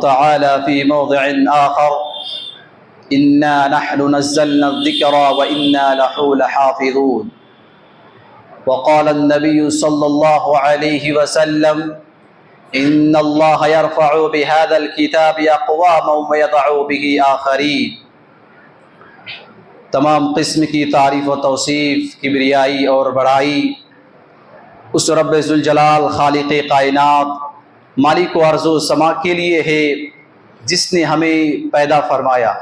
تعالى في موضع آخر: إنا نحن نزلنا الذكر وإنا له لحافظون. وقال النبي صلى الله عليه وسلم: إن الله يرفع بهذا الكتاب أقواما ويضع به آخرين. تمام قسم کی تعریف و توصیف، کبریائی اور بڑائی اس رب ذوالجلال خالق کائنات، مالک و ارض و سما کے لیے ہے جس نے ہمیں پیدا فرمایا.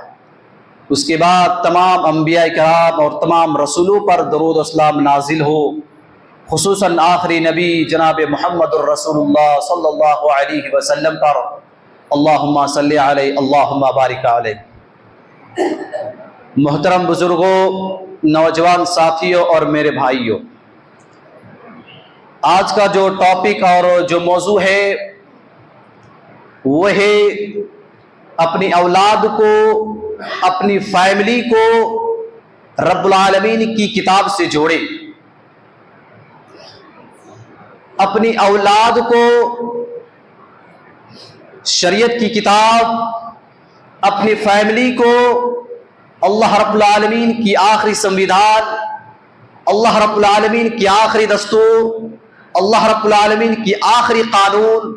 اس کے بعد تمام انبیاء کرام اور تمام رسولوں پر درود و سلام نازل ہو، خصوصاً آخری نبی جناب محمد الرسول اللہ صلی اللہ علیہ وسلم پر. اللہم صلی علیہ، اللہم بارک علیہ. محترم بزرگوں، نوجوان ساتھیوں اور میرے بھائیوں، آج کا جو ٹاپک اور جو موضوع ہے وہ ہے اپنی اولاد کو، اپنی فیملی کو رب العالمین کی کتاب سے جوڑے. اپنی اولاد کو شریعت کی کتاب، اپنی فیملی کو اللہ رب العالمین کی آخری سنویدھان، اللہ رب العالمین کی آخری دستور، اللہ رب العالمین کی آخری قانون،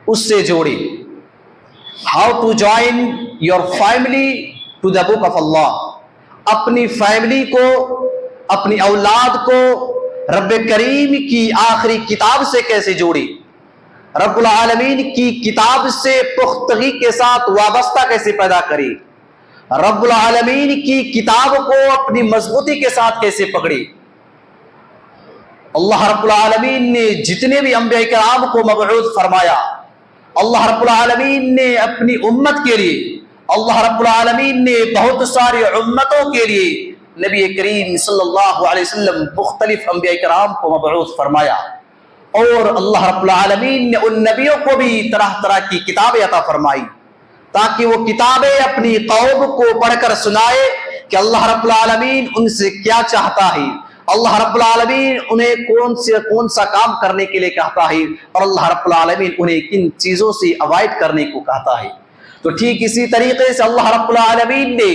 اس سے جوڑے. How to join your family to the book of اللہ. اپنی فیملی کو، اپنی اولاد کو رب کریم کی آخری کتاب سے کیسے جوڑے، رب العالمین کی کتاب سے پختگی کے ساتھ وابستہ کیسے پیدا کرے، رب العالمین کی کتاب کو اپنی مضبوطی کے ساتھ کیسے پکڑے. اللہ رب العالمین نے جتنے بھی انبیاء کرام کو مبعوث فرمایا، اللہ رب العالمین نے اپنی امت کے لیے، اللہ رب العالمین نے بہت ساری امتوں کے لیے نبی کریم صلی اللہ علیہ وسلم مختلف انبیاء کرام کو مبعوث فرمایا. اور اللہ رب العالمین نے ان نبیوں کو بھی طرح طرح کی کتابیں عطا فرمائی تاکہ وہ کتابیں اپنی قوم کو پڑھ کر سنائے کہ اللہ رب العالمین ان سے کیا چاہتا ہے، اللہ رب العالمین انہیں کون سا کام کرنے کے لیے کہتا ہے، اور اللہ رب العالمین انہیں کن چیزوں سے اوائڈ کرنے کو کہتا ہے. تو ٹھیک اسی طریقے سے اللہ رب العالمین نے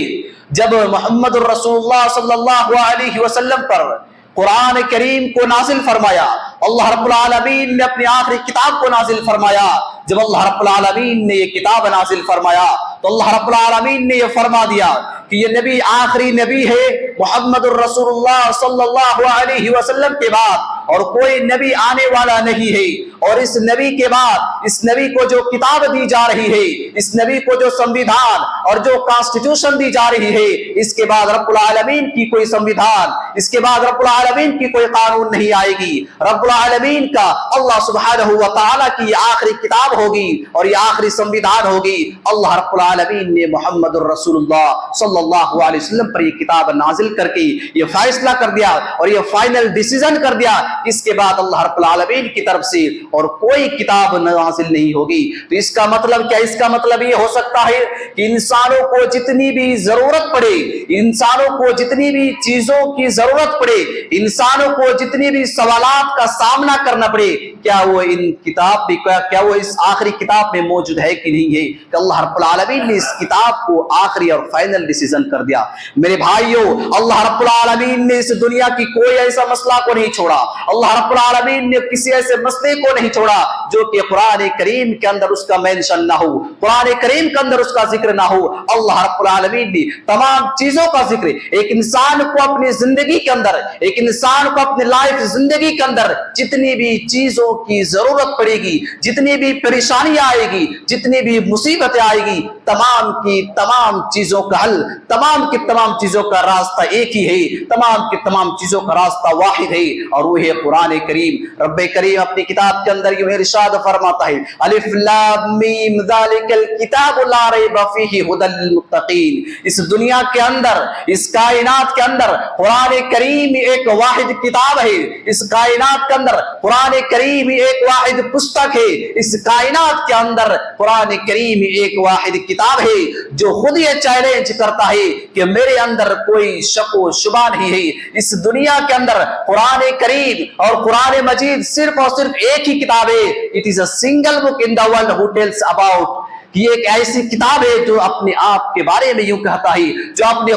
جب محمد الرسول اللہ صلی اللہ علیہ وسلم پر قرآن کریم کو نازل فرمایا، اللہ رب العالمین نے اپنی آخری کتاب کو نازل فرمایا. جب اللہ رب العالمین نے یہ کتاب نازل فرمایا تو اللہ رب العالمین نے یہ فرما دیا کہ یہ نبی آخری نبی ہے محمد الرسول اللہ صلی اللہ علیہ وسلم کے بعد، اور کوئی نبی آنے والا نہیں ہے. اور اس نبی کے بعد اس نبی کو جو کتاب دی جا رہی ہے، اس نبی کو جو سنویدھان اور جو کانسٹیٹیوشن دی جا رہی ہے، اس کے بعد رب العالمین کی کوئی سنویدھان، اس کے بعد رب العالمین کی کوئی قانون نہیں آئے گی. رب العالمین کا اللہ سبحانہ و تعالیٰ کی یہ آخری کتاب ہوگی اور یہ آخری سنویدھان ہوگی. اللہ رب العالمین نے محمد الرسول اللہ صلی اللہ علیہ وسلم پر یہ کتاب نازل کر کے یہ فیصلہ کر دیا اور یہ فائنل ڈیسیژن کر دیا، اس کے بعد اللہ رب العالمین کی طرف سے اور کوئی کتاب نازل نہیں ہوگی. تو اس کا مطلب کیا؟ اس کا مطلب یہ ہو سکتا ہے کہ انسانوں کو جتنی بھی ضرورت پڑے، انسانوں کو جتنی بھی چیزوں کی ضرورت پڑے، انسانوں کو جتنی بھی سوالات کا سامنا کرنا پڑے، کیا وہ ان کتاب بھی کیا وہ اس آخری کتاب میں موجود ہے کہ نہیں ہے؟ کہ اللہ رب العالمین نے اس کتاب کو آخری اور فائنل ڈیسیژن کر دیا. میرے بھائیوں، اللہ رب العالمین نے اس دنیا کی کوئی ایسا مسئلہ کو نہیں چھوڑا، اللہ رب العالمین نے کسی ایسے مسئلے کو نہیں چھوڑا جو کہ قرآن کریم کے اندر اس کا مینشن نہ ہو، قرآن کریم کے اندر اس کا ذکر نہ ہو. اللہ رب العالمین نے تمام چیزوں کا ذکر ایک انسان کو اپنی زندگی کے اندر، ایک انسان کو اپنی لائف زندگی کے اندر جتنی بھی چیزوں کی ضرورت پڑے گی، جتنی بھی پریشانیاں آئے گی، جتنی بھی مصیبتیں آئے گی، تمام کی تمام چیزوں کا حل، تمام کی تمام چیزوں کا راستہ ایک ہی ہے، تمام کی تمام چیزوں کا راستہ واحد ہے، اور وہ ہے قرآن کریم. رب کریم اپنی کتاب کے اندر یہ ارشاد فرماتا ہے: الف لام میم ذالک الکتاب لا ریب فیہ ھدی للمتقین. اس دنیا کے اندر، اس کائنات کے اندر قرآن کریم ایک واحد کتاب ہے. اس کائنات کے اندر قرآن کریم ایک واحد پستک ہے. اس کائنات کے اندر قرآن کریم ایک واحد کتاب ہے جو خود یہ چیلنج کرتا ہے کہ میرے اندر کوئی شک و شبہ نہیں ہے. اس دنیا کے اندر قرآن کریم اور قرآن مجید صرف اور صرف ایک ہی کتاب ہے. It is a single book in the world who tells about کہ یہ ایک ایسی کتاب ہے جو اپنے آپ کے بارے میں یوں کہتا ہے، جو اپنے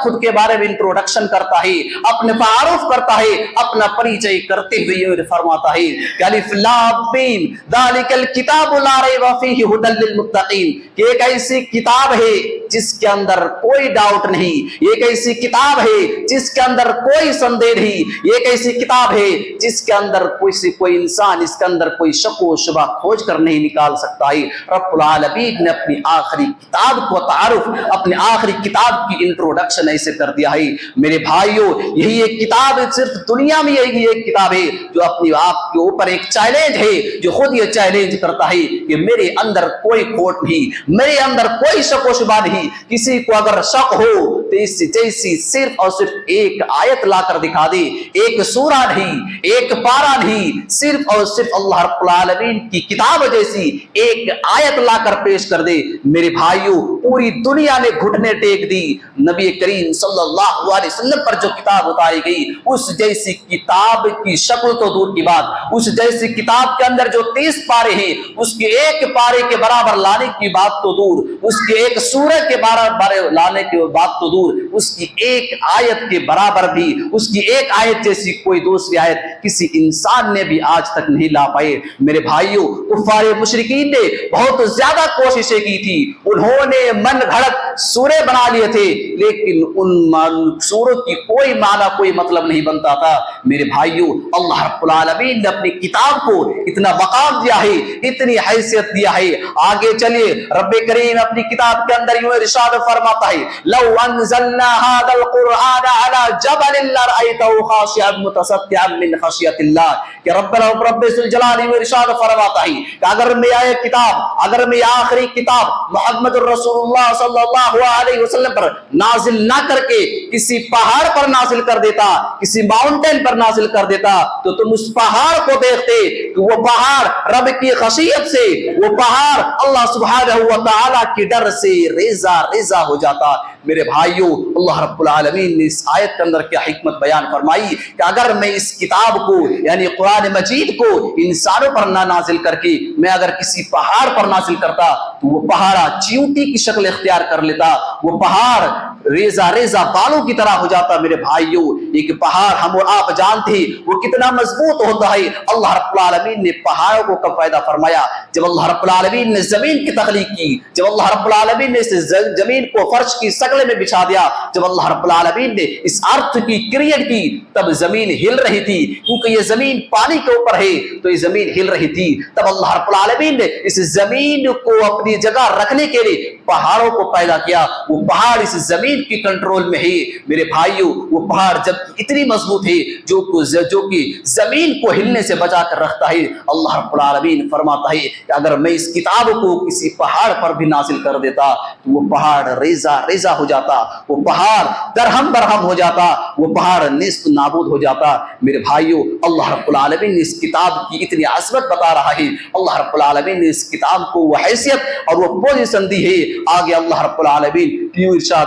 خود کے بارے میں انٹروڈکشن کرتا ہے، اپنے تعارف کرتا ہے، اپنا پریچے کرتے ہوئے یہ فرماتا ہے کہ الف لام میم ذالک الکتاب لا ریب فیہ ھدی للمتقین، کہ ایک ایسی کتاب ہے جس کے اندر کوئی ڈاؤٹ نہیں، ایک ایسی کتاب ہے جس کے اندر کوئی سندے نہیں، ایک ایسی کتاب ہے جس کے اندر کوئی انسان اس کے اندر کوئی شک و شبہ کھوج کر نہیں نکال سکتا ہے۔ رب العالمین نے اپنی آخری کتاب کو تعارف، اپنے آخری کتاب کی انٹروڈکشن ایسے کر دیا ہے۔ میرے بھائیوں، یہی ایک کتاب صرف دنیا میں یہی ایک کتاب ہے جو اپنی آپ کے اوپر ایک چیلنج ہے، جو خود یہ چیلنج کرتا ہے کہ میرے اندر کوئی کھوٹ نہیں، میرے اندر کوئی شک و شبہ نہیں۔ کسی کو اگر شک ہو تو اس جیسی صرف اور صرف ایک آیت لا کر دکھا دے، ایک سورہ نہیں، ایک پارہ نہیں، صرف اور صرف اللہ رب العالمین کی کتاب جیسی ایک آیت لا کر پیش کر دے۔ میرے بھائیوں، پوری دنیا نے گھٹنے ٹیک دی نبی کریم صلی اللہ علیہ وسلم پر جو کتاب اتاری گئی، اس جیسی کتاب کی شکل تو دور کی بات، اس جیسی کتاب کے اندر جو 30 پارے ہیں اس کے ایک پارے کے برابر لانے کی بات تو دور، اس کے ایک سورہ کے برابر لانے کی بات تو دور، اس کی ایک آیت کے برابر بھی، اس کی ایک آیت جیسی کوئی دوسری آیت کسی انسان نے بھی آج تک نہیں لا پائے۔ میرے بھائیوں، کفار مشرکین نے بہت زیادہ کوششیں کی تھی، انہوں نے من گھڑت سورے بنا لیے تھے، لیکن ان سوروں کی کوئی معنی، کوئی مطلب نہیں بنتا تھا۔ میرے بھائیوں، اللہ رب العالمین نے اپنی کتاب کو اتنا مقام دیا ہے، اتنی حیثیت دیا ہے۔ آگے چلیے، رب کریم اپنی کتاب کے اندر یوں ارشاد فرماتا ہے، لو انزلنا هذا القرآن على جبل لرأيته خاشعا متصدعا من خشیۃ اللہ، کہ رب ذوالجلال ارشاد فرماتا ہے کہ اگر میں یہ کتاب، اگر میں آخری کتاب محمد الرسول اللہ صلی اللہ علیہ وسلم پر نازل نہ کر کے کسی پہاڑ پر نازل کر دیتا، کسی ماؤنٹین پر نازل کر دیتا، تو تم اس پہاڑ کو دیکھتے کہ وہ پہاڑ رب کی خشیت سے، وہ پہاڑ اللہ سبحانہ و تعالی کی ڈر سے ریزہ ریزہ ہو جاتا۔ میرے بھائیوں، اللہ رب العالمین نے اس آیت کے اندر کیا حکمت بیان فرمائی کہ اگر میں اس کتاب کو یعنی قرآن مجید کو انسانوں پر نہ نازل کر کے میں اگر کسی پہاڑ پر نازل کرتا تو وہ پہاڑ چیونٹی کی شکل اختیار کر لیتا، وہ پہاڑ ریزہ ریزہ بالوں کی طرح ہو جاتا۔ میرے بھائیوں، ایک پہاڑ ہم اور آپ جانتے ہیں وہ کتنا مضبوط ہوتا ہے۔ اللہ رب العالمین نے پہاڑوں کو کب پیدا فرمایا؟ جب اللہ رب العالمین نے زمین کی تخلیق کی، جب اللہ رب العالمین نے اس زمین کو فرش کی شکل میں بچھا دیا، جب اللہ رب العالمین نے اس ارتھ کی کریٹ کی، تب زمین ہل رہی تھی، کیونکہ یہ زمین پانی کے اوپر ہے تو یہ زمین ہل رہی تھی۔ تب اللہ رب العالمین نے اس زمین کو اپنی جگہ رکھنے کے لیے پہاڑوں کو پیدا کیا۔ وہ پہاڑ اس زمین کی کنٹرول میں ہے۔ میرے بھائیوں، وہ پہاڑ جب اتنی مضبوط ہے جو کہ زمین کو ہلنے سے بچا کر رکھتا ہے۔ اللہ رب العالمین فرماتا ہے کہ اگر میں اس کتاب کو کسی پہاڑ پر بھی نازل کر دیتا تو وہ پہاڑ ریزہ ریزہ ہو جاتا، وہ پہاڑ درہم برہم ہو جاتا، وہ پہاڑ نیست نابود ہو جاتا۔ میرے بھائیوں، اللہ رب العالمین نے اس کتاب کی اتنی عظمت بتا رہا ہے، اللہ رب العالمین نے اس کتاب کو وہ حیثیت اور وہ پوزیشن دی ہے۔ آگے اللہ رب العالمین کیوں ارشاد